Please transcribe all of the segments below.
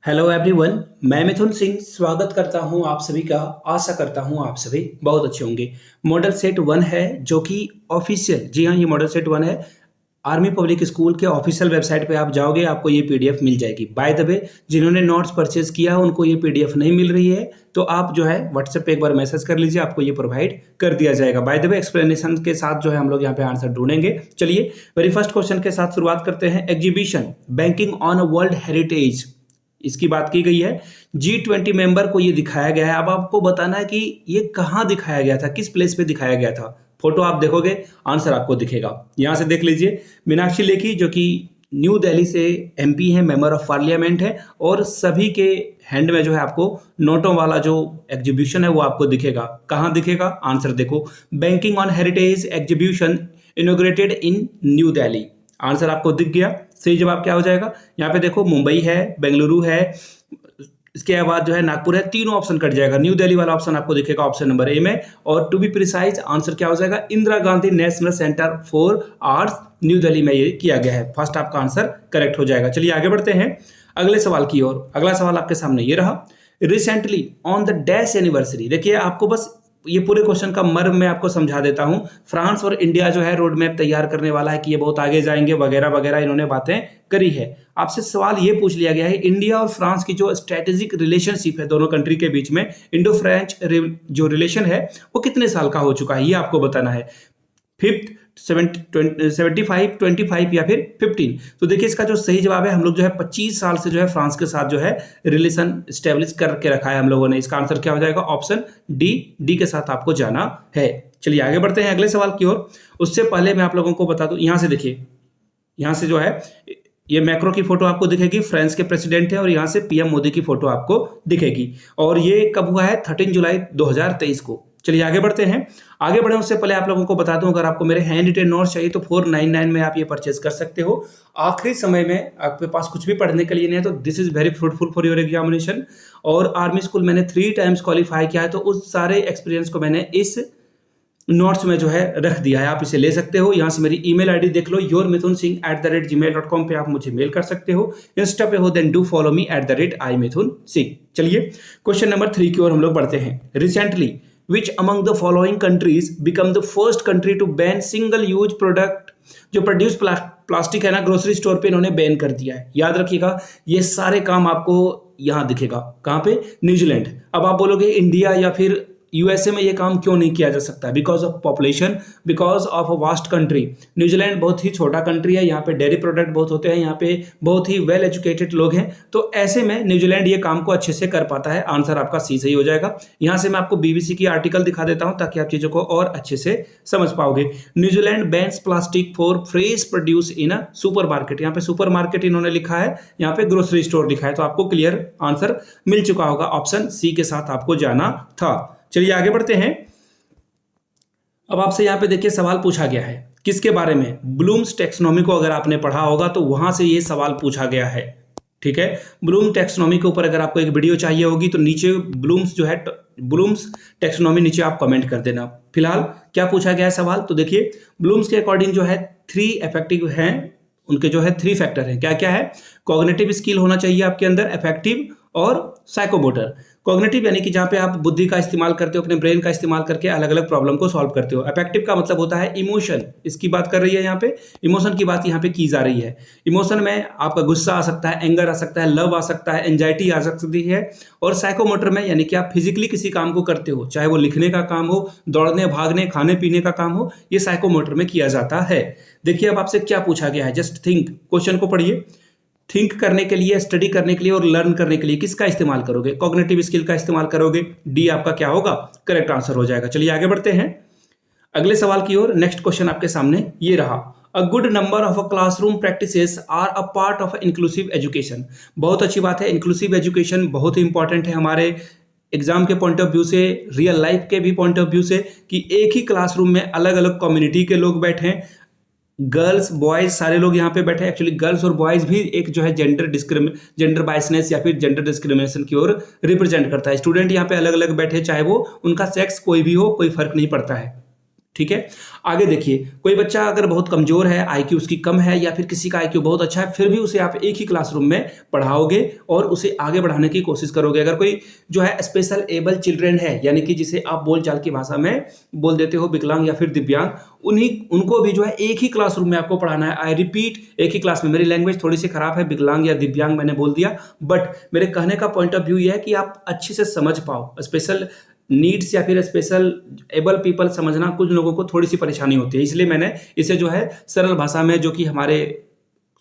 Hello everyone. मैं मिथुन सिंह स्वागत करता हूं आप सभी का। आशा करता हूं आप सभी बहुत अच्छे होंगे। मॉडल सेट 1 है जो कि ऑफिशियल, जी हाँ, ये मॉडल सेट 1 है। आर्मी पब्लिक स्कूल के ऑफिशियल वेबसाइट पे आप जाओगे, आपको ये पीडीएफ मिल जाएगी। बाय द वे, जिन्होंने नोट्स परचेज किया उनको ये पीडीएफ नहीं मिल रही है तो आप जो है व्हाट्सएप पे एक बार मैसेज कर लीजिए, आपको ये प्रोवाइड कर दिया जाएगा। बाय द वे, एक्सप्लेनेशन के साथ जो है हम लोग यहाँ पे आंसर ढूंढेंगे। चलिए वेरी फर्स्ट क्वेश्चन के साथ शुरुआत करते हैं। Exhibition banking on world heritage, इसकी बात की गई है। G20 मेंबर को ये दिखाया गया है। अब आपको बताना है कि ये कहाँ दिखाया गया था, किस प्लेस पे दिखाया गया था। फोटो आप देखोगे, आंसर आपको दिखेगा। यहां से देख लीजिए, मीनाक्षी लेखी जो कि न्यू दिल्ली से एमपी है, मेंबर ऑफ पार्लियामेंट है, और सभी के हैंड में जो है आपको नोटों वाला जो एग्जीबिशन है वो आपको दिखेगा। कहाँ दिखेगा, आंसर देखो। Banking on heritage exhibition inaugurated in new Delhi, answer आपको दिख गया। सही जवाब क्या हो जाएगा, यहाँ पे देखो मुंबई है, बेंगलुरु है, इसके बाद जो है नागपुर है। तीनों ऑप्शन कट जाएगा, न्यू दिल्ली वाला ऑप्शन आपको दिखेगा ऑप्शन नंबर ए में। और टू बी प्रिसाइज आंसर क्या हो जाएगा, Indira Gandhi national centre for arts new Delhi में ये किया गया है। फर्स्ट आपका आंसर करेक्ट हो जाएगा। चलिए आगे बढ़ते हैं अगले सवाल की ओर। अगला सवाल आपके सामने ये रहा। Recently on the dash anniversary, देखिए आपको बस ये पूरे क्वेश्चन का मर्म मैं आपको समझा देता हूं। फ्रांस और इंडिया जो है रोड मैप तैयार करने वाला है कि ये बहुत आगे जाएंगे वगैरह वगैरह, इन्होंने बातें करी है। आपसे सवाल ये पूछ लिया गया है, इंडिया और फ्रांस की जो स्ट्रेटेजिक रिलेशनशिप है दोनों कंट्री के बीच में, इंडो फ्रेंच जो रिलेशन है वो कितने साल का हो चुका है, ये आपको बताना है। 5th 75 25 या फिर 15। तो देखिए इसका जो सही जवाब है, हम लोग जो है 25 साल से जो है फ्रांस के साथ जो है रिलेशन स्टेब्लिश करके रखा है हम लोगों ने। इसका आंसर क्या हो जाएगा, ऑप्शन डी के साथ आपको जाना है। चलिए आगे बढ़ते हैं अगले सवाल की ओर। उससे पहले मैं आप लोगों को बता दूं, यहां से देखिए, यहां से जो है ये मैक्रो की फोटो आपको दिखेगी, फ्रांस के प्रेसिडेंट है, और यहां से पीएम मोदी की फोटो आपको दिखेगी। और ये कब हुआ है, 13 जुलाई 2023 को। चलिए आगे बढ़ते हैं। आगे बढ़े उससे पहले आप लोगों को बता दूं, अगर आपको मेरे हैंड रिटेन नोट्स चाहिए तो 499 में आप ये परचेज कर सकते हो। आखिरी समय में आपके पास कुछ भी पढ़ने के लिए नहीं है तो this is very fruitful for your examination. और आर्मी स्कूल मैंने 3 टाइम्स क्वालिफाई किया है, तो उस सारे एक्सपीरियंस को मैंने इस नोट्स में जो है रख दिया है। आप इसे ले सकते हो। यहाँ से मेरी ईमेल आईडी देख लो, yourmithunsingh@gmail.com पे आप मुझे मेल कर सकते हो। इंस्टा पे हो then do follow me @iMithunSingh। चलिए क्वेश्चन नंबर 3 की ओर हम लोग बढ़ते हैं। Recently which among the following countries become the first country to ban single use product, जो प्रोड्यूस प्लास्टिक है ना, ग्रोसरी स्टोर पे इन्होंने बैन कर दिया है। याद रखिएगा, ये सारे काम आपको यहाँ दिखेगा। कहाँ पे, न्यूजीलैंड। अब आप बोलोगे इंडिया या फिर यूएसए में ये काम क्यों नहीं किया जा सकता, because of population, because of a vast country. New Zealand बहुत ही छोटा कंट्री है, यहाँ पे डेयरी प्रोडक्ट बहुत होते हैं, यहाँ पे बहुत ही वेल एजुकेटेड लोग हैं, तो ऐसे में न्यूजीलैंड ये काम को अच्छे से कर पाता है। आंसर आपका सी सही हो जाएगा। यहाँ से मैं आपको बीबीसी की आर्टिकल दिखा देता हूँ ताकि आप चीजों को और अच्छे से समझ पाओगे। New Zealand bans plastic for fresh produce in a super market, यहाँ पे सुपर मार्केट इन्होंने लिखा है, यहाँ पे ग्रोसरी स्टोर लिखा है, तो आपको क्लियर आंसर मिल चुका होगा। ऑप्शन सी के साथ आपको जाना था। चलिए आगे बढ़ते हैं। अब आपसे यहां पे देखिए सवाल पूछा गया है किसके बारे में, ब्लूम्स टैक्सोनॉमी को अगर आपने पढ़ा होगा तो वहां से ये सवाल पूछा गया है। ठीक है, ब्लूम टैक्सोनॉमी के ऊपर अगर आपको एक वीडियो चाहिए होगी तो नीचे ब्लूम्स जो है, ब्लूम्स टैक्सोनॉमी नीचे आप कमेंट कर देना। फिलहाल क्या पूछा गया है सवाल, तो देखिए ब्लूम्स के अकॉर्डिंग जो है 3 इफेक्टिव हैं, उनके जो है 3 फैक्टर हैं। क्या क्या है, कॉग्निटिव स्किल होना चाहिए आपके अंदर, अफेक्टिव और साइकोमोटर। कॉग्निटिव यानी कि जहां पे आप बुद्धि का इस्तेमाल करते हो, अपने ब्रेन का इस्तेमाल करके अलग अलग प्रॉब्लम को सॉल्व करते हो। अफेक्टिव का मतलब होता है इमोशन, इसकी बात कर रही है यहाँ पे, इमोशन की बात यहाँ पे की जा रही है। इमोशन में आपका गुस्सा आ सकता है, एंगर आ सकता है, लव आ सकता है, एंजाइटी आ सकती है। और साइकोमोटर में यानी कि आप फिजिकली किसी काम को करते हो, चाहे वो लिखने का काम हो, दौड़ने भागने खाने पीने का काम हो, ये साइकोमोटर में किया जाता है। देखिए अब आपसे क्या पूछा गया है, जस्ट थिंक, क्वेश्चन को पढ़िए। थिंक करने के लिए, स्टडी करने के लिए और लर्न करने के लिए किसका इस्तेमाल करोगे, कॉग्निटिव स्किल का इस्तेमाल करोगे। डी आपका क्या होगा, करेक्ट आंसर हो जाएगा। चलिए आगे बढ़ते हैं अगले सवाल की ओर। नेक्स्ट क्वेश्चन आपके सामने ये रहा। A good number of a classroom practices are a part of inclusive education. बहुत अच्छी बात है, इंक्लूसिव एजुकेशन बहुत ही इंपॉर्टेंट है हमारे एग्जाम के पॉइंट ऑफ व्यू से, रियल लाइफ के भी पॉइंट ऑफ व्यू से, कि एक ही क्लासरूम में अलग अलग कम्युनिटी के लोग बैठे हैं, गर्ल्स बॉयज सारे लोग यहाँ पे बैठे। एक्चुअली गर्ल्स और बॉयज भी एक जो है जेंडर बायसनेस या फिर जेंडर डिस्क्रिमिनेशन की ओर रिप्रेजेंट करता है। स्टूडेंट यहाँ पे अलग अलग बैठे, चाहे वो उनका सेक्स कोई भी हो, कोई फर्क नहीं पड़ता है। ठीक है। आगे देखिए, कोई बच्चा अगर बहुत कमजोर है, आईक्यू उसकी कम है, या फिर किसी का आईक्यू बहुत अच्छा है, फिर भी उसे आप एक ही क्लासरूम में पढ़ाओगे और उसे आगे बढ़ाने की कोशिश करोगे। अगर कोई जो है स्पेशल एबल चिल्ड्रन है, यानी कि जिसे आप बोलचाल की भाषा में बोल देते हो विकलांग या फिर दिव्यांग, उनको भी जो है एक ही क्लासरूम में आपको पढ़ाना है। आई रिपीट, एक ही क्लास में। मेरी लैंग्वेज थोड़ी सी खराब है, विकलांग या दिव्यांग मैंने बोल दिया, बट मेरे कहने का पॉइंट ऑफ व्यू यह है कि आप अच्छे से समझ पाओ। स्पेशल नीड्स या फिर स्पेशल एबल पीपल समझना कुछ लोगों को थोड़ी सी परेशानी होती है, इसलिए मैंने इसे जो है सरल भाषा में, जो कि हमारे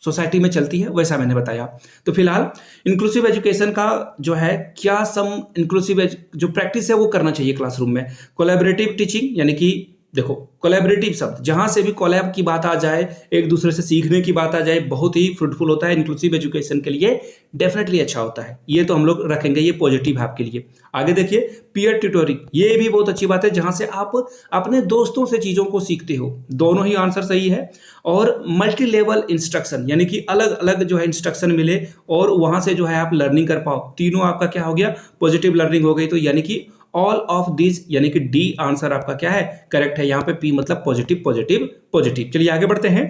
सोसाइटी में चलती है, वैसा मैंने बताया। तो फिलहाल इंक्लूसिव एजुकेशन का जो है क्या सम इंक्लूसिव जो प्रैक्टिस है वो करना चाहिए क्लासरूम में। कोलैबोरेटिव टीचिंग, यानी कि देखो कोलैबोरेटिव शब्द जहां से भी कोलैब की बात आ जाए, एक दूसरे से सीखने की बात आ जाए, बहुत ही फ्रूटफुल होता है। इंक्लूसिव एजुकेशन के लिए डेफिनेटली अच्छा होता है, ये तो हम लोग रखेंगे, ये पॉजिटिव है आपके लिए। आगे देखिए, पीयर ट्यूटोरिंग, ये भी बहुत अच्छी बात है, जहां से आप अपने दोस्तों से चीजों को सीखते हो। दोनों ही आंसर सही है। और मल्टी लेवल इंस्ट्रक्शन, यानी कि अलग अलग जो है इंस्ट्रक्शन मिले और वहां से जो है आप लर्निंग कर पाओ, तीनों आपका क्या हो गया, पॉजिटिव लर्निंग हो गई। तो यानी कि ऑल ऑफ दिस, यानी कि डी आंसर आपका क्या है, करेक्ट है। यहां पे पी मतलब पॉजिटिव पॉजिटिव पॉजिटिव। चलिए आगे बढ़ते हैं।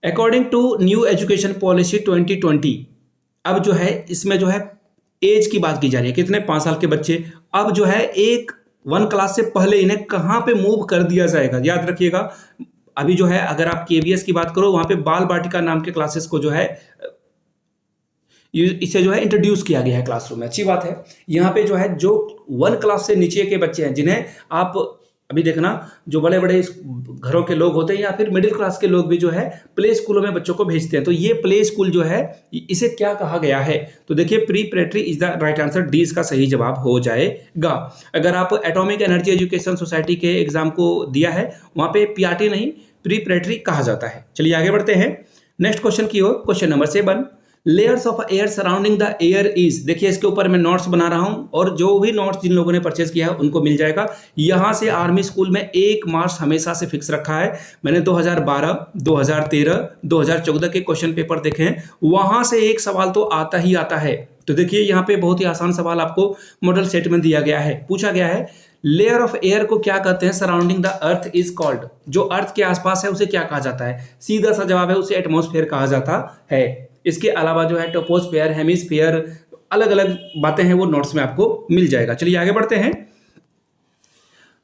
According to new education policy 2020, अब जो है इसमें जो है एज की बात की जा रही है, कितने 5 साल के बच्चे, अब जो है एक 1 क्लास से पहले इन्हें कहां पे मूव कर दिया जाएगा, याद रखिएगा। अभी जो है अगर आप केवीएस की बात करो, वहां पे बाल बाटिका नाम के क्लासेस को जो है इसे जो है इंट्रोड्यूस किया गया है क्लासरूम में, अच्छी बात है। यहाँ पे जो है जो 1 क्लास से नीचे के बच्चे हैं, जिन्हें आप अभी देखना, जो बड़े बड़े घरों के लोग होते हैं या फिर मिडिल क्लास के लोग भी जो है प्ले स्कूलों में बच्चों को भेजते हैं। तो ये प्ले स्कूल जो है इसे क्या कहा गया है, तो देखिए प्री प्रेटरी is the right answer, D इसका सही जवाब हो जाएगा। अगर आप एटॉमिक एनर्जी एजुकेशन सोसाइटी के एग्जाम को दिया है, वहां पे पीआरटी नहीं प्री प्रेटरी कहा जाता है। चलिए आगे बढ़ते हैं नेक्स्ट क्वेश्चन की ओर। Question number 7, layers of air surrounding the air is, देखिए इसके ऊपर मैं नोट्स बना रहा हूं और जो भी नोट्स जिन लोगों ने परचेज किया है उनको मिल जाएगा। यहां से आर्मी स्कूल में 1 मार्च हमेशा से फिक्स रखा है। मैंने 2012, 2013, 2014 के क्वेश्चन पेपर देखे हैं, वहां से एक सवाल तो आता ही आता है। तो देखिए यहाँ पे बहुत ही आसान सवाल आपको मॉडल सेट में दिया गया है, पूछा गया है लेयर ऑफ एयर को क्या कहते हैं, surrounding the earth is called, जो अर्थ के आसपास है उसे क्या कहा जाता है। सीधा सा जवाब है, उसे एटमॉस्फेयर कहा जाता है। इसके अलावा जो है टोपोस्फेयर, हेमिस्फेयर, अलग अलग बातें हैं, वो नोट्स में आपको मिल जाएगा। चलिए आगे बढ़ते हैं।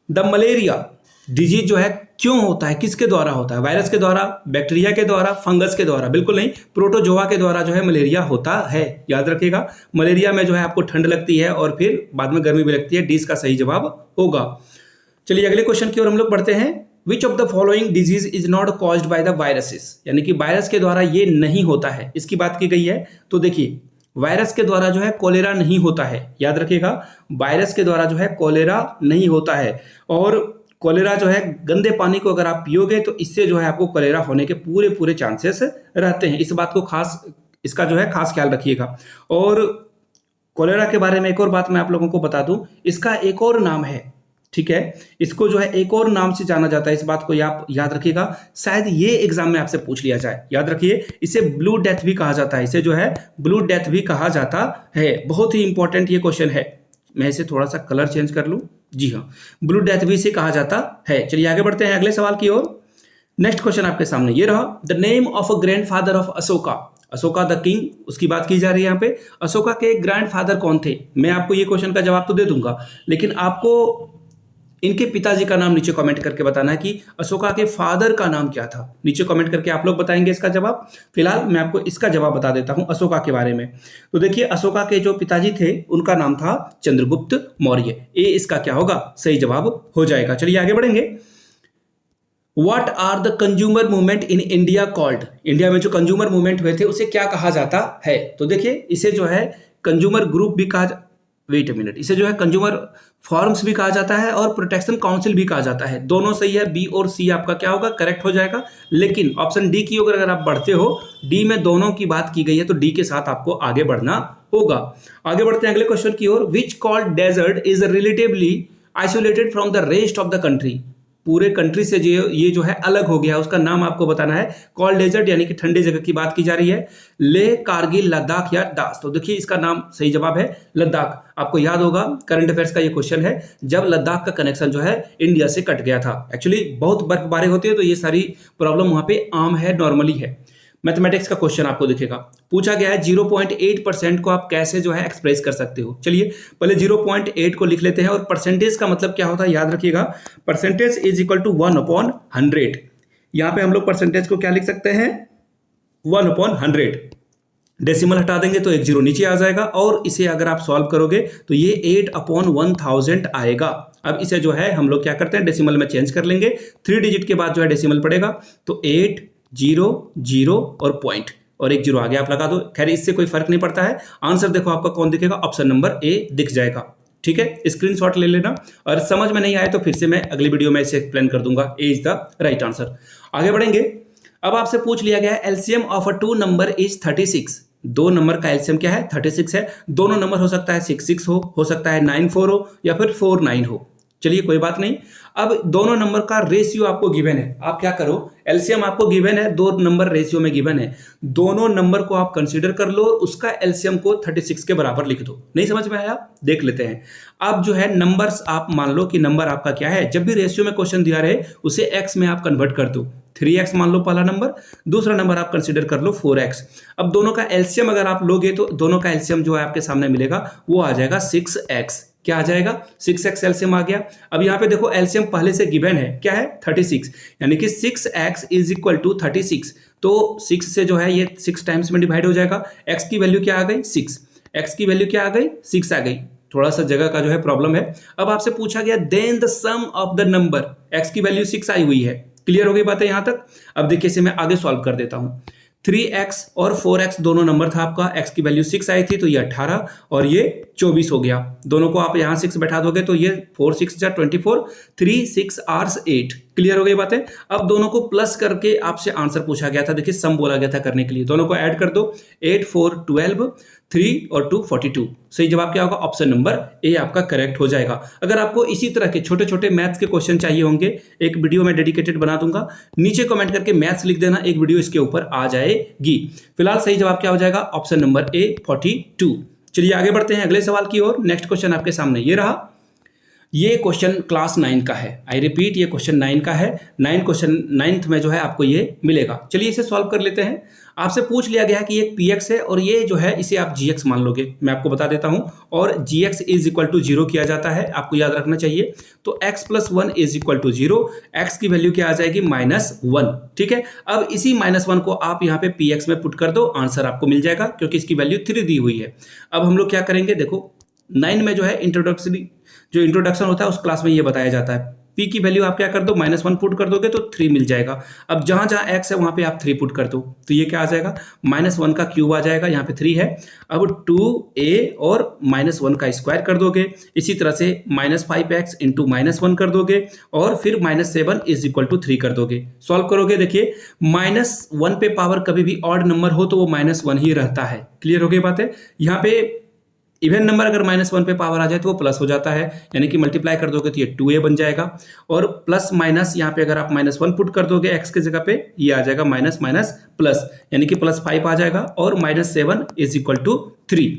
द मलेरिया डिजीज जो है क्यों होता है, किसके द्वारा होता है, वायरस के द्वारा, बैक्टीरिया के द्वारा, फंगस के द्वारा, बिल्कुल नहीं, प्रोटोजोआ के द्वारा जो है मलेरिया होता है, याद रखिएगा। मलेरिया में जो है आपको ठंड लगती है और फिर बाद में गर्मी भी लगती है, डी इसका सही जवाब होगा। चलिए अगले क्वेश्चन की ओर हम लोग बढ़ते हैं। Which of the following disease is not caused by the viruses, यानी कि वायरस के द्वारा ये नहीं होता है, इसकी बात की गई है। तो देखिए वायरस के द्वारा जो है कोलेरा नहीं होता है, याद रखिएगा, वायरस के द्वारा जो है कोलेरा नहीं होता है। और कोलेरा जो है गंदे पानी को अगर आप पियोगे तो इससे जो है आपको कोलेरा होने के पूरे पूरे चांसेस रहते हैं, इस बात को खास, इसका जो है खास ख्याल रखिएगा। और कोलेरा के बारे में एक और बात मैं आप लोगों को बता दूं, इसका एक और नाम है, ठीक है, इसको जो है एक और नाम से जाना जाता है, इस बात को आप याद रखिएगा, शायद ये एग्जाम में आपसे पूछ लिया जाए, याद रखिए। इसे ब्लू डेथ भी कहा जाता है, इसे जो है ब्लू डेथ भी कहा जाता है। बहुत ही इंपॉर्टेंट ये क्वेश्चन है, मैं इसे थोड़ा सा कलर चेंज कर लूं, जी हाँ, ब्लू डेथ भी इसे कहा जाता है। चलिए आगे बढ़ते हैं अगले सवाल की ओर। नेक्स्ट क्वेश्चन आपके सामने ये रहा, the name of a grandfather of Ashoka, Ashoka the king, उसकी बात की जा रही है यहाँ पे। अशोका के ग्रैंडफादर कौन थे, मैं आपको ये क्वेश्चन का जवाब तो दे दूंगा, लेकिन आपको इनके पिताजी का नाम नीचे कमेंट करके बताना है कि अशोका के फादर का नाम क्या था, नीचे कमेंट करके आप लोग बताएंगे इसका जवाब। फिलहाल मैं आपको इसका जवाब बता देता हूं अशोका के बारे में। तो देखिए अशोका के जो पिताजी थे उनका नाम था चंद्रगुप्त मौर्य, ए इसका क्या होगा, सही जवाब हो जाएगा। चलिए आगे बढ़ेंगे। What are the consumer movement in India called, India में जो कंज्यूमर मूवमेंट हुए थे उसे क्या कहा जाता है। तो देखिए इसे जो है कंज्यूमर ग्रुप भी कहा, वेट अ मिनट, इसे जो है कंज्यूमर फॉर्म्स भी कहा जाता है और प्रोटेक्शन काउंसिल भी कहा जाता है। दोनों सही है, बी और सी आपका क्या होगा, करेक्ट हो जाएगा। लेकिन ऑप्शन डी की ओर अगर आप बढ़ते हो, डी में दोनों की बात की गई है, तो डी के साथ आपको आगे बढ़ना होगा। आगे बढ़ते हैं अगले क्वेश्चन की ओर। Which called desert is relatively isolated from the rest of the country, पूरे कंट्री से ये जो है अलग हो गया, उसका नाम आपको बताना है। कोल्ड डेजर्ट यानी कि ठंडे जगह की बात की जा रही है। लेह, कारगिल, लद्दाख या द्रास। तो देखिए इसका नाम सही जवाब है लद्दाख। आपको याद होगा करंट अफेयर्स का ये क्वेश्चन है, जब लद्दाख का कनेक्शन जो है इंडिया से कट गया था। एक्चुअली बहुत बर्फबारी होती है तो ये सारी प्रॉब्लम वहां पे आम है, नॉर्मली है। मैथमेटिक्स का क्वेश्चन आपको दिखेगा, पूछा गया है 0.8% को आप कैसे जो है एक्सप्रेस कर सकते हो। चलिए पहले 0.8 को लिख लेते हैं, और परसेंटेज का मतलब क्या होता है याद रखिएगा, परसेंटेज इज इक्वल टू 1/100। यहां पे हम लोग परसेंटेज को क्या लिख सकते हैं, 1/100। डेसिमल हटा देंगे तो एक जीरो नीचे आ जाएगा, और इसे अगर आप सॉल्व करोगे तो ये 8/1000 आएगा। अब इसे जो है हम लोग क्या करते हैं, डेसिमल में चेंज कर लेंगे। 3 डिजिट के बाद जो है डेसिमल पड़ेगा, तो 8 0 0 और पॉइंट और एक जीरो आगे आप लगा दो। खैर इससे कोई फर्क नहीं पड़ता है। आंसर देखो आपका कौन दिखेगा, ऑप्शन नंबर ए दिख जाएगा। ठीक है, स्क्रीनशॉट ले लेना, और समझ में नहीं आए तो फिर से मैं अगली वीडियो में इसे एक्सप्लेन कर दूंगा। ए इज द राइट आंसर। आगे बढ़ेंगे। अब आपसे पूछ लिया गया है LCM of a 2 number is 36। 2 number का एलसीएम क्या है, 36 है। दोनों नंबर हो सकता है 66 हो सकता है 94 हो, या फिर 49 हो। चलिए कोई बात नहीं। अब दोनों नंबर का रेशियो आपको गिवन है, आप क्या करो, एलसीएम आपको गिवन है, 2 नंबर रेशियो में गिवन है, दोनों नंबर को आप कंसीडर कर लो, उसका एलसीएम को 36 के बराबर लिख दो। नहीं समझ में आया, देख लेते हैं। अब जो है नंबर्स, आप मान लो कि नंबर आपका क्या है, जब भी रेशियो में क्वेश्चन दिया रहे उसे एक्स में आप कन्वर्ट कर दो। 3x मान लो पहला नंबर, दूसरा नंबर आप कंसीडर कर लो 4x। अब दोनों का एलसीएम अगर आप लोगे तो दोनों का एलसीएम जो है आपके सामने मिलेगा, वो आ जाएगा 6x। क्या आ जाएगा, 6x एलसीएम आ गया। अब यहाँ पे देखो एलसीएम पहले से गिवन है, क्या है 36, यानी कि 6x इज इक्वल टू 36। तो 6 से जो है ये 6 टाइम्स में डिवाइड हो जाएगा। x की वैल्यू क्या आ गई, 6। x की वैल्यू क्या आ गई, 6 आ गई। थोड़ा सा जगह का जो है प्रॉब्लम है। अब आपसे पूछा गया then the sum of the number, x की वैल्यू 6 आई हुई है। क्लियर हो गई बातें यहां तक। अब देखिए इसे मैं आगे सॉल्व कर देता हूं। 3x और 4x दोनों नंबर था आपका, x की वैल्यू 6 आई थी तो ये 18 और ये 24 हो गया। दोनों को आप यहां 6 बैठा दोगे तो ये 4 6 जा 24, 3 6 आवर्स 8। क्लियर हो गई बातें। अब दोनों को प्लस करके आपसे आंसर पूछा गया था, देखिए सम बोला गया था करने के लिए, दोनों को ऐड कर दो। 8 4 12, 3 और 2 42। सही जवाब क्या होगा, ऑप्शन नंबर ए आपका करेक्ट हो जाएगा। अगर आपको इसी तरह के छोटे छोटे मैथ्स के क्वेश्चन चाहिए होंगे, एक वीडियो में डेडिकेटेड बना दूंगा, नीचे कमेंट करके मैथ्स लिख देना, एक वीडियो इसके ऊपर आ जाएगी। फिलहाल सही जवाब क्या हो जाएगा, ऑप्शन नंबर ए 42। चलिए आगे बढ़ते हैं अगले सवाल की ओर। नेक्स्ट क्वेश्चन आपके सामने ये रहा। ये क्वेश्चन क्लास 9 का है। आई रिपीट, ये क्वेश्चन 9 का है। 9th में जो है आपको ये मिलेगा। चलिए इसे सॉल्व कर लेते हैं। आपसे पूछ लिया गया है कि एक px है और ये जो है इसे आप gx मान लोगे, मैं आपको बता देता हूं। और gx इज इक्वल टू 0 किया जाता है, आपको याद रखना चाहिए। तो x plus 1 is equal to 0, x की वैल्यू क्या आ जाएगी, -1। ठीक है, अब इसी -1 को आप यहाँ पे px में पुट कर दो, आंसर आपको मिल जाएगा क्योंकि इसकी वैल्यू 3 दी हुई है। अब हम लोग क्या करेंगे, देखो 9 में जो है इंट्रोडक्शन होता है उस क्लास में ये बताया जाता है। p की वैल्यू आप क्या कर दो, -1 पुट कर दोगे तो 3 मिल जाएगा। अब जहां जहां x है वहां पे आप 3 पुट कर दो, तो ये क्या आ जाएगा, -1 का क्यूब आ जाएगा, यहाँ पे 3 है। अब 2a और -1 का स्क्वायर कर दोगे। इसी तरह से -5x इंटू -1 कर दोगे, और फिर -7 इज इक्वल टू 3 कर दोगे। सॉल्व करोगे, देखिए -1 पे पावर कभी भी ऑड नंबर हो तो वो -1 ही रहता है। क्लियर हो गई बात है। यहाँ पे इवन नंबर अगर -1 पे पावर आ जाए तो वो प्लस हो जाता है, यानी कि मल्टीप्लाई कर दोगे तो ये 2a बन जाएगा। और प्लस माइनस यहाँ पे अगर आप -1 पुट कर दोगे x की जगह पे, ये आ जाएगा माइनस माइनस प्लस, यानी कि +5 आ जाएगा, और -7 इज इक्वल टू 3।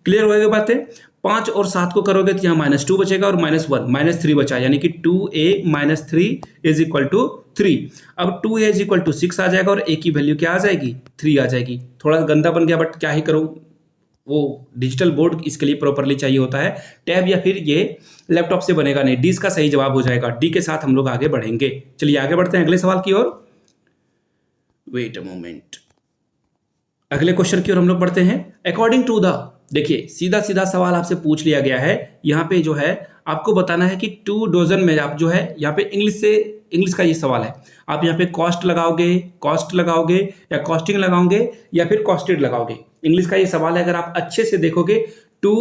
क्लियर हो गई बातें। 5 और 7 को करोगे तो यहाँ -2 बचेगा और -1 -3 बचा, यानी कि 2a - 3 इज इक्वल टू 3। अब 2a इज इक्वल टू 6 आ जाएगा, और a की वैल्यू क्या आ जाएगी, 3 आ जाएगी। थोड़ा गंदा बन गया बट क्या ही करूँ, वो डिजिटल बोर्ड इसके लिए प्रॉपरली चाहिए होता है। टैब या फिर ये लैपटॉप से बनेगा नहीं। डी इसका सही जवाब हो जाएगा। डी के साथ हम लोग आगे बढ़ेंगे। चलिए आगे बढ़ते हैं अगले सवाल की ओर। वेट अ मोमेंट, अगले क्वेश्चन की ओर हम लोग बढ़ते हैं। अकॉर्डिंग टू द, देखिए सीधा सीधा सवाल आपसे पूछ लिया गया है। यहाँ पे जो है आपको बताना है कि 2 डजन में आप जो है यहाँ पे इंग्लिश का ये सवाल है, आप यहाँ पे कॉस्ट लगाओगे या कॉस्टिंग लगाओगे या फिर कॉस्टेड लगाओगे। इंग्लिश का ये सवाल है, अगर आप अच्छे से देखोगे 2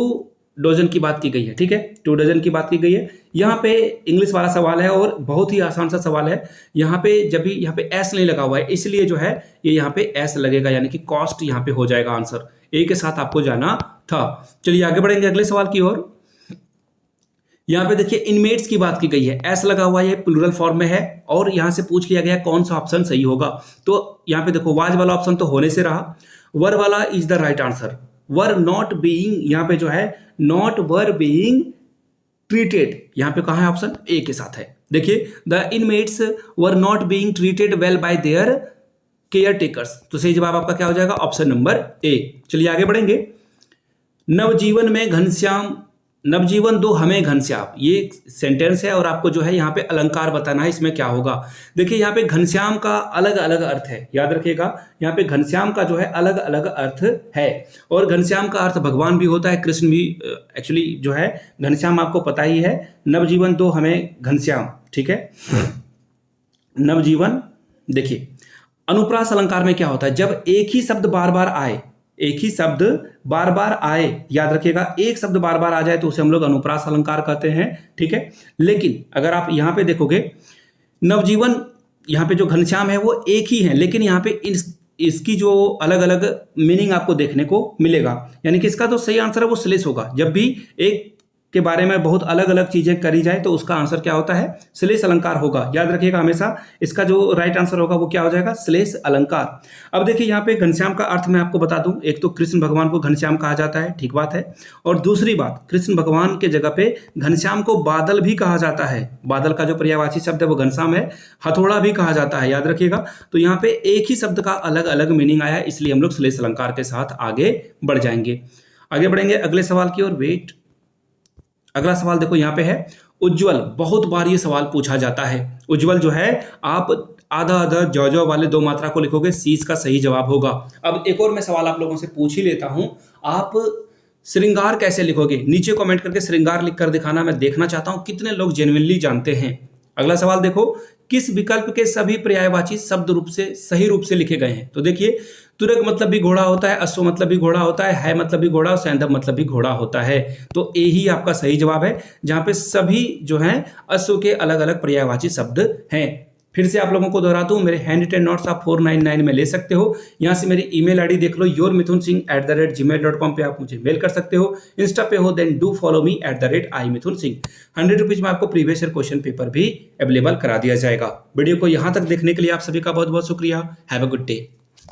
डजन की बात की गई है। ठीक है, 2 डजन की बात की गई है। यहाँ पे इंग्लिश वाला सवाल है और बहुत ही आसान सा सवाल है। यहाँ पे जब भी यहाँ पे एस नहीं लगा हुआ है, इसलिए जो है ये यहाँ पे एस लगेगा, यानी कि कॉस्ट यहाँ पे हो जाएगा आंसर। ए के साथ आपको जाना था। चलिए आगे बढ़ेंगे अगले सवाल की ओर। यहाँ पे देखिए इनमेट्स की बात की गई है, एस लगा हुआ है, प्लूरल फॉर्म में है और यहाँ से पूछ लिया गया कौन सा ऑप्शन सही होगा। तो यहाँ पे देखो वाज वाला ऑप्शन तो होने से रहा, वर वाला is the right answer. Were not being, यहाँ पे जो है नॉट वर बीइंग ट्रीटेड, यहाँ पे कहाँ है ऑप्शन ए के साथ है। देखिए the inmates were not being treated well bye there care takers, तो सही जवाब आपका क्या हो जाएगा ऑप्शन नंबर ए। चलिए आगे बढ़ेंगे। नवजीवन में घनश्याम, नवजीवन दो हमें घनश्याम, ये सेंटेंस है और आपको जो है यहाँ पे अलंकार बताना है इसमें क्या होगा। देखिए यहाँ पे घनश्याम का अलग अलग अर्थ है, याद रखिएगा यहाँ पे घनश्याम का जो है अलग अलग अर्थ है और घनश्याम का अर्थ भगवान भी होता है, कृष्ण भी एक्चुअली जो है घनश्याम आपको पता ही है। नवजीवन दो हमें घनश्याम, ठीक है। नवजीवन, देखिए अनुप्रास अलंकार में क्या होता है, जब एक ही शब्द बार बार आए, एक ही शब्द बार बार आए, याद रखिएगा एक शब्द बार बार आ जाए तो उसे हम लोग अनुप्रास अलंकार कहते हैं, ठीक है। लेकिन अगर आप यहाँ पे देखोगे नवजीवन, यहाँ पे जो घनश्याम है वो एक ही है, लेकिन यहाँ पे इसकी जो अलग अलग मीनिंग आपको देखने को मिलेगा, यानी कि इसका तो सही आंसर है वो श्लेष होगा। जब भी एक के बारे में बहुत अलग अलग चीजें करी जाए तो उसका आंसर क्या होता है, श्लेष अलंकार होगा। याद रखिएगा हमेशा इसका जो राइट आंसर होगा वो क्या हो जाएगा, श्लेष अलंकार। अब देखिए यहाँ पे घनश्याम का अर्थ मैं आपको बता दूं, एक तो कृष्ण भगवान को घनश्याम कहा जाता है, ठीक बात है, और दूसरी बात कृष्ण भगवान के जगह पे घनश्याम को बादल भी कहा जाता है। बादल का जो पर्यायवाची शब्द है वो घनश्याम है, हथौड़ा भी कहा जाता है, याद रखिएगा। तो यहाँ पे एक ही शब्द का अलग अलग मीनिंग आया, इसलिए हम लोग श्लेष अलंकार के साथ आगे बढ़ जाएंगे। आगे बढ़ेंगे अगले सवाल की ओर। वेट, अगला सवाल देखो यहाँ पे है उज्जवल, बहुत बार ये सवाल पूछा जाता है। उज्जवल जो है आप आधा आधा जौ वाले दो मात्रा को लिखोगे, सी इसका सही जवाब होगा। अब एक और मैं सवाल आप लोगों से पूछ ही लेता हूं, आप श्रृंगार कैसे लिखोगे, नीचे कमेंट करके श्रृंगार लिखकर दिखाना, मैं देखना चाहता हूं कितने लोग जेन्युइनली जानते हैं। अगला सवाल देखो, किस विकल्प के सभी पर्यायवाची शब्द रूप से सही रूप से लिखे गए हैं। तो देखिए तुरग मतलब भी घोड़ा होता है, अश्व मतलब भी घोड़ा होता है मतलब भी घोड़ा और सैंधव मतलब भी घोड़ा होता है। तो ए ही आपका सही जवाब है, जहां पे सभी जो हैं अश्व के अलग अलग पर्यायवाची शब्द हैं। फिर से आप लोगों को दोहराता हूं, मेरे हैंड रिटेन नोट्स आप 499 में ले सकते हो। यहाँ से मेरी ईमेल आईडी देख लो, yourmithunsingh@gmail.com पे आप मुझे मेल कर सकते हो। इंस्टा पे हो then do follow me @imithunsingh। 100 rupees में आपको प्रीवियस ईयर क्वेश्चन पेपर भी अवेलेबल करा दिया जाएगा। वीडियो को यहाँ तक देखने के लिए आप सभी का बहुत बहुत शुक्रिया। Have a good day.